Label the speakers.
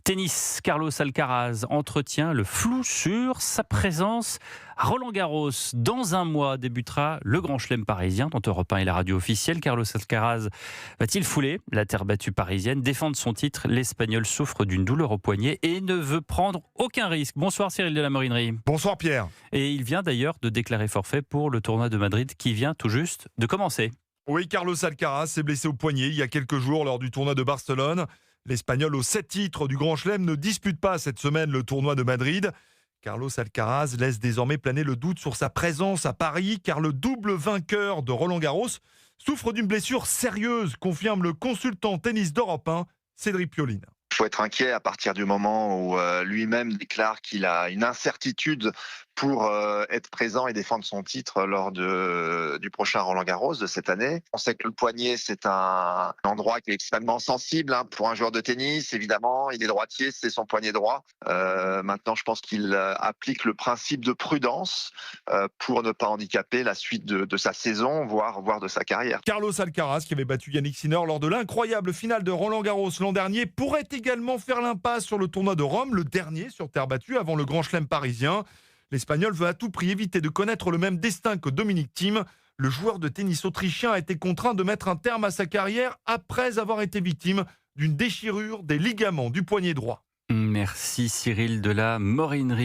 Speaker 1: Tennis, Carlos Alcaraz entretient le flou sur sa présence à Roland-Garros. Dans un mois débutera le Grand Chelem parisien, dont Europe 1 est la radio officielle. Carlos Alcaraz va-t-il fouler la terre battue parisienne, défendre son titre? L'Espagnol souffre d'une douleur au poignet et ne veut prendre aucun risque. Bonsoir Cyril de la Morinerie.
Speaker 2: Bonsoir Pierre.
Speaker 1: Et il vient d'ailleurs de déclarer forfait pour le tournoi de Madrid qui vient tout juste de commencer.
Speaker 2: Oui, Carlos Alcaraz s'est blessé au poignet il y a quelques jours lors du tournoi de Barcelone. L'Espagnol aux 7 titres du Grand Chelem ne dispute pas cette semaine le tournoi de Madrid. Carlos Alcaraz laisse désormais planer le doute sur sa présence à Paris car le double vainqueur de Roland-Garros souffre d'une blessure sérieuse, confirme le consultant tennis d'Europe 1, Cédric Pioline.
Speaker 3: Il faut être inquiet à partir du moment où lui-même déclare qu'il a une incertitude pour être présent et défendre son titre lors du prochain Roland-Garros de cette année. On sait que le poignet, c'est un endroit qui est extrêmement sensible pour un joueur de tennis. Évidemment, il est droitier, c'est son poignet droit. Maintenant, je pense qu'il applique le principe de prudence pour ne pas handicaper la suite de sa saison, voire de sa carrière.
Speaker 2: Carlos Alcaraz, qui avait battu Yannick Sinner lors de l'incroyable finale de Roland-Garros l'an dernier, pourrait également faire l'impasse sur le tournoi de Rome, le dernier sur terre battue avant le Grand Chelem parisien. L'Espagnol veut à tout prix éviter de connaître le même destin que Dominic Thiem. Le joueur de tennis autrichien a été contraint de mettre un terme à sa carrière après avoir été victime d'une déchirure des ligaments du poignet droit.
Speaker 1: Merci Cyril de la Morinerie.